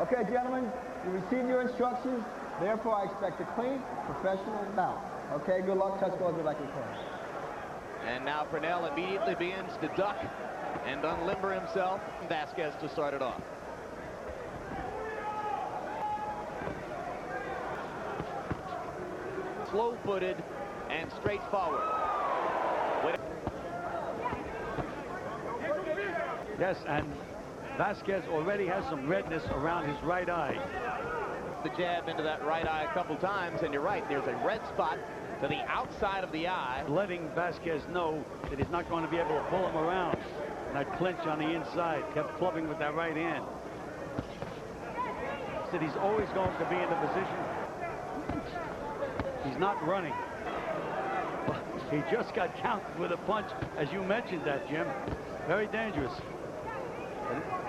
Okay, gentlemen, you received your instructions. Therefore, I expect a clean, professional bout. Okay, good luck. Touch goes like you can. And now Pernell immediately begins to duck and unlimber himself. Vasquez to start it off. Slow-footed and straightforward. Yes, and Vasquez already has some redness around his right eye. The jab into that right eye a couple times, and you're right, there's a red spot to the outside of the eye. Letting Vasquez know that he's not going to be able to pull him around. That clinch on the inside, kept clubbing with that right hand. Said he's always going to be in the position. He's not running. He just got counted with a punch, as you mentioned that, Jim. Very dangerous.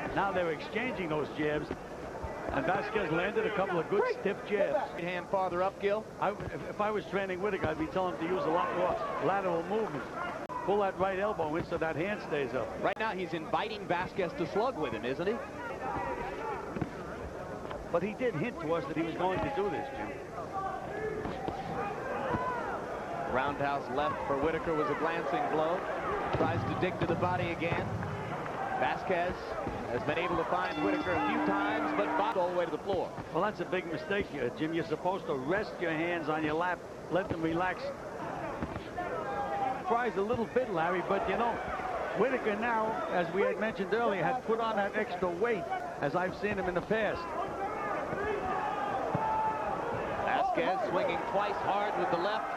And now they're exchanging those jabs, and Vasquez landed a couple of good stiff jabs. Right hand farther up, Gil. If I was training Whitaker, I'd be telling him to use a lot more lateral movement. Pull that right elbow in so that hand stays up. Right now he's inviting Vasquez to slug with him, isn't he? But he did hint to us that he was going to do this, Jim. Roundhouse left for Whitaker was a glancing blow. Tries to dig to the body again. Vasquez has been able to find Whitaker a few times, but bobbed all the way to the floor. Well, that's a big mistake here, Jim. You're supposed to rest your hands on your lap, let them relax. Fries a little bit, Larry, but you know, Whitaker now, as we had mentioned earlier, had put on that extra weight, as I've seen him in the past. Vasquez swinging twice hard with the left.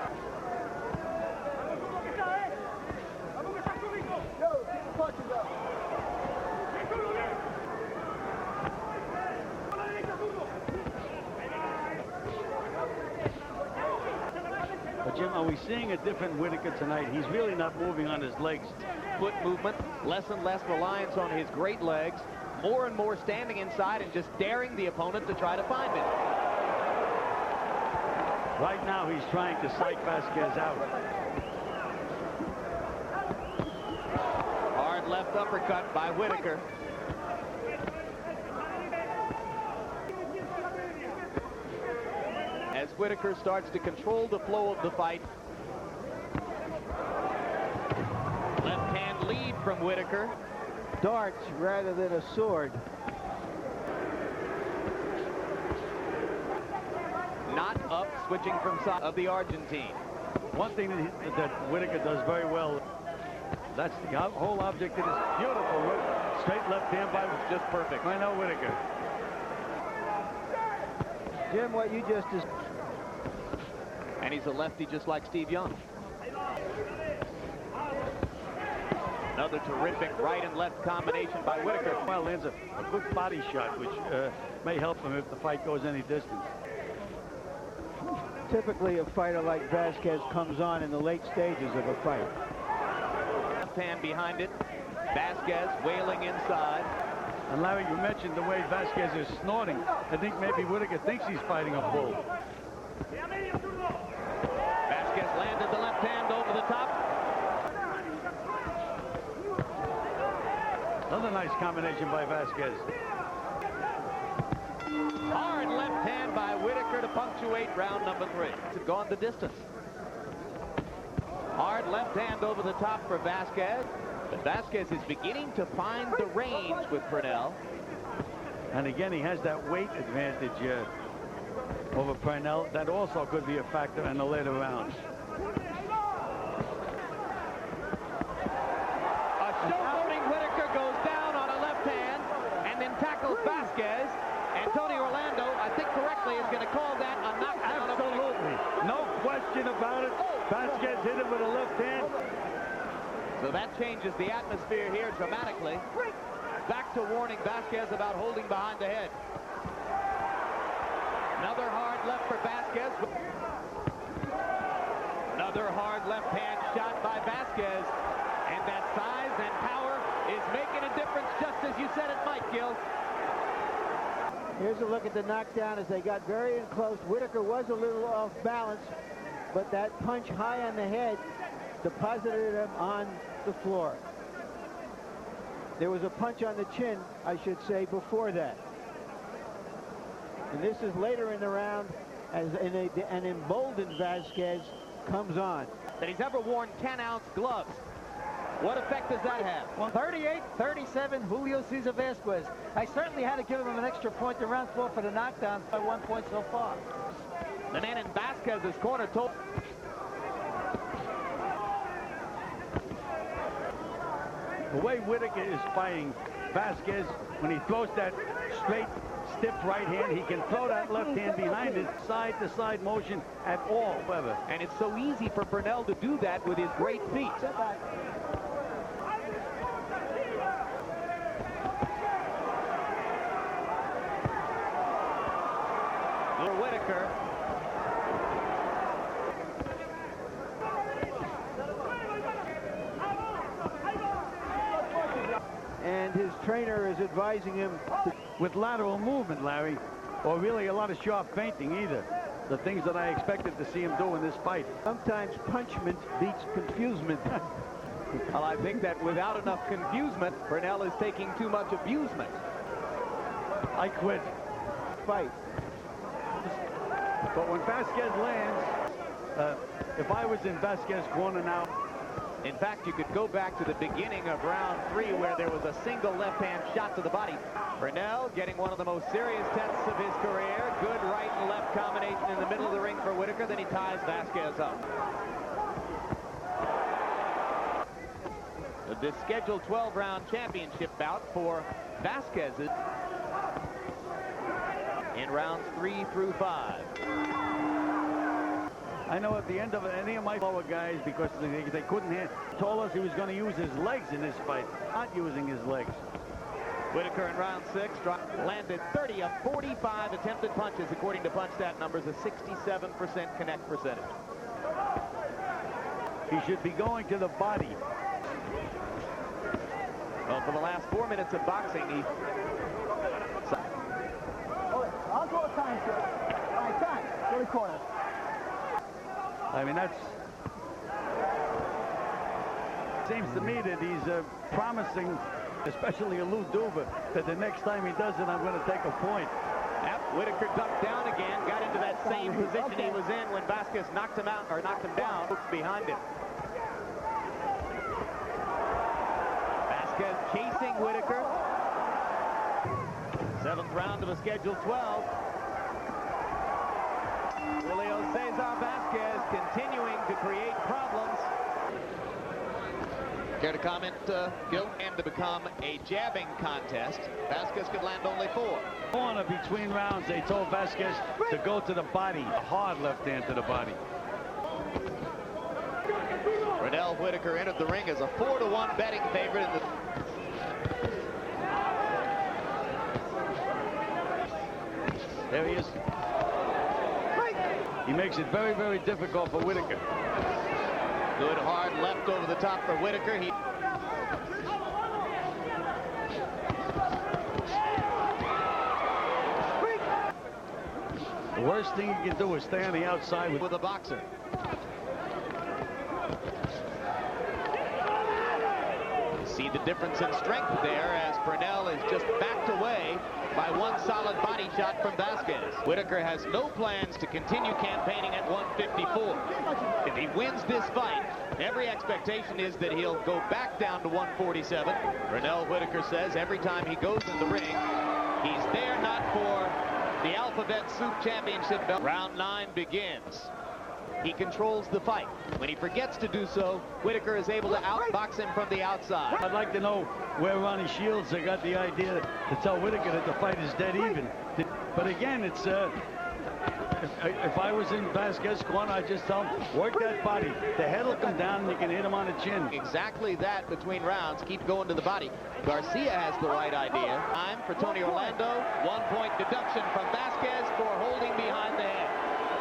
But Jim, are we seeing a different Whitaker tonight? He's really not moving on his legs. Foot movement, less and less reliance on his great legs, more and more standing inside and just daring the opponent to try to find it. Right now he's trying to psych Vasquez out. Hard left uppercut by Whitaker. As Whitaker starts to control the flow of the fight. Left hand lead from Whitaker. Darts rather than a sword. Not up, switching from side of the Argentine. One thing that Whitaker does very well, that's the whole object of his beautiful straight left hand by just perfect. I know Whitaker. Jim, what you just... And he's a lefty just like Steve Young. Another terrific right and left combination by Whitaker. Well, lands a good body shot, which may help him if the fight goes any distance. Typically, a fighter like Vasquez comes on in the late stages of a fight. Left hand behind it. Vasquez wailing inside. And Larry, you mentioned the way Vasquez is snorting. I think maybe Whitaker thinks he's fighting a bull. Vasquez landed the left hand over the top. Another nice combination by Vasquez. Hard left hand by Whitaker to punctuate round number 3. It's gone the distance. Hard left hand over the top for Vasquez. But Vasquez is beginning to find the range with Pernell. And again, he has that weight advantage over Pernell. That also could be a factor in the later rounds. A showboating Whitaker goes down on a left hand and then tackles Vasquez. And Tony Orlando, I think correctly, is going to call that a knockdown. Absolutely. No question about it. Vasquez hit him with a left hand. So that changes the atmosphere here dramatically. Back to warning Vasquez about holding behind the head. Another hard left for Vasquez. Another hard left hand shot by Vasquez. And that size and power is making a difference, just as you said it might, Gil. Here's a look at the knockdown as they got very close. Whitaker was a little off balance, but that punch high on the head deposited him on the floor. There was a punch on the chin, I should say, before that. And this is later in the round as an emboldened Vasquez comes on. That he's ever worn 10-ounce gloves. What effect does that have? Well, 38-37, Julio Cesar Vasquez. I certainly had to give him an extra point in round 4 for the knockdown by 1 point so far. The man in Vasquez's corner told... The way Whitaker is fighting Vasquez, when he throws that straight, stiff right hand, he can throw that left hand behind his side-to-side motion at all, Weather. And it's so easy for Pernell to do that with his great feet. Whitaker. And his trainer is advising him with lateral movement, Larry, or really a lot of sharp feinting either. The things that I expected to see him do in this fight. Sometimes punchment beats confusement. Well, I think that without enough confusement, Pernell is taking too much abusement. I quit. Fight. But when Vasquez lands, if I was in Vasquez's corner now... In fact, you could go back to the beginning of round 3 where there was a single left-hand shot to the body. Pernell getting one of the most serious tests of his career. Good right and left combination in the middle of the ring for Whitaker. Then he ties Vasquez up. The scheduled 12-round championship bout for Vasquez in rounds 3 through 5. I know at the end of any of my lower guys, because they couldn't hit, told us he was going to use his legs in this fight, not using his legs. Whitaker in round 6 landed 30 of 45 attempted punches, according to punch-stat numbers, a 67% connect percentage. He should be going to the body. Well, for the last 4 minutes of boxing, he... I'll go with time, sir. All right, time. Go to the corner. I mean, that's... Seems to me that he's promising, especially a Lou Duva, that the next time he does it, I'm going to take a point. Yep, Whitaker ducked down again, got into that same position he was in when Vasquez knocked him out, or knocked him down, hooks behind him. Vasquez chasing Whitaker. 7th round of a scheduled 12. Julio Cesar Vasquez continuing to create problems. Care to comment, Gil? And to become a jabbing contest, Vasquez could land only 4. Corner between rounds, they told Vasquez to go to the body, a hard left hand to the body. Pernell Whitaker entered the ring as a 4-to-1 betting favorite in the... There he is. He makes it very, very difficult for Whitaker. Good hard left over the top for Whitaker. The worst thing you can do is stay on the outside with a boxer. See the difference in strength there as Pernell is just backed away by one solid body shot from Vasquez. Whitaker has no plans to continue campaigning at 154. If he wins this fight, every expectation is that he'll go back down to 147. Pernell Whitaker says every time he goes in the ring, he's there not for the Alphabet Soup Championship belt. Round 9 begins. He controls the fight. When he forgets to do so, Whitaker is able to outbox him from the outside. I'd like to know where Ronnie Shields got the idea to tell Whitaker that the fight is dead even. But again, it's if I was in Vasquez's corner, I'd just tell him, work that body. The head will come down and you can hit him on the chin. Exactly that between rounds. Keep going to the body. Garcia has the right idea. Time for Tony Orlando. 1-point deduction from Vasquez for holding behind the head.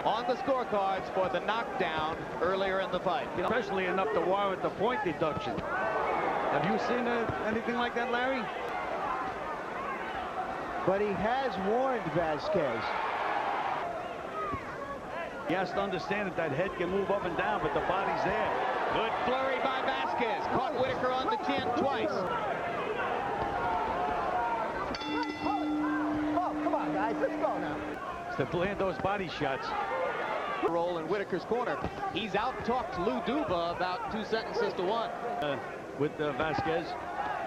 On the scorecards for the knockdown earlier in the fight. Especially enough to warrant the point deduction. Have you seen anything like that, Larry? But he has warned Vasquez. He has to understand that head can move up and down, but the body's there. Good flurry by Vasquez. Caught Whitaker on the chin twice. Oh, come on, guys. Let's go now. to land those body shots. Roll in Whitaker's corner. He's out-talked Lou Duva about 2 sentences to 1. With Vasquez.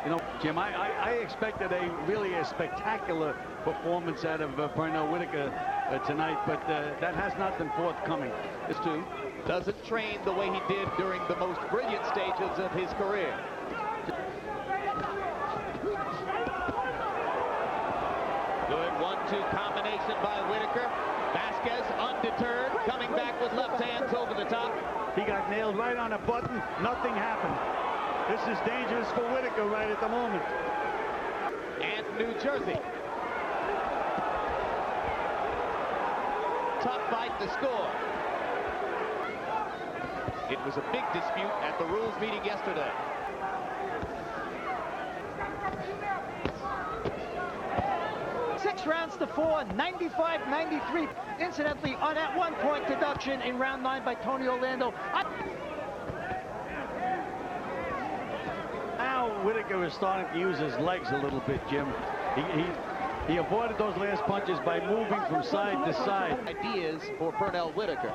You know, Jim, I expected really a spectacular performance out of Pernell Whitaker tonight, but that has not been forthcoming. This too doesn't train the way he did during the most brilliant stages of his career. Good 1-2 combination by Whitaker. Vasquez undeterred, coming back with left hands over the top. He got nailed right on a button. Nothing happened. This is dangerous for Whitaker right at the moment. And New Jersey. Tough fight to score. It was a big dispute at the rules meeting yesterday. Six rounds to 4, 95-93. Incidentally, on that 1-point deduction in round 9 by Tony Orlando. Now Whitaker is starting to use his legs a little bit, Jim. He avoided those last punches by moving from side to side. Ideas for Pernell Whitaker.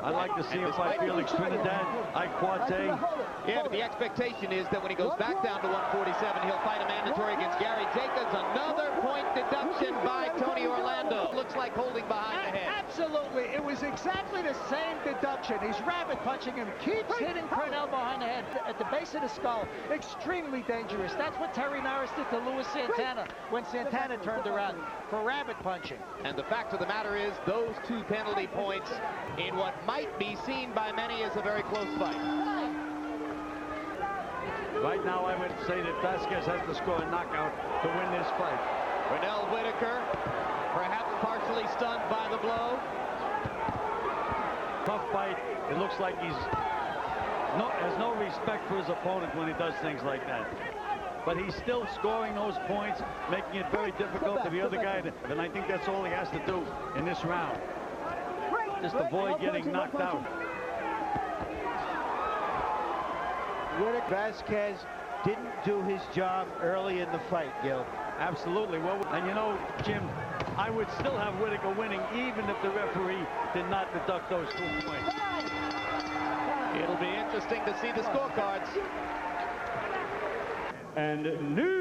I'd like to see him fight Felix, Trinidad, Iquarte. Yeah, but the expectation is that when he goes back down to 147, he'll fight a mandatory against Gary Jacobs. Another point deduction by Tony Orlando. Looks like holding behind the head. Absolutely. It was exactly the same deduction. He's rabbit punching him, keeps hitting Pernell behind the head at the base of the skull. Extremely dangerous. That's what Terry Norris did to Luis Santana when Santana turned around for rabbit punching. And the fact of the matter is, those 2 penalty points in what might be seen by many as a very close fight. Right now, I would say that Vasquez has to score a knockout to win this fight. Pernell Whitaker, perhaps partially stunned by the blow. Tough fight. It looks like has no respect for his opponent when he does things like that. But he's still scoring those points, making it very difficult for the other guy. And I think that's all he has to do in this round. Just avoid getting knocked out. Vasquez didn't do his job early in the fight, Gil. Absolutely. Well, and you know, Jim, I would still have Whitaker winning even if the referee did not deduct those 2 points. It'll be interesting to see the scorecards. And new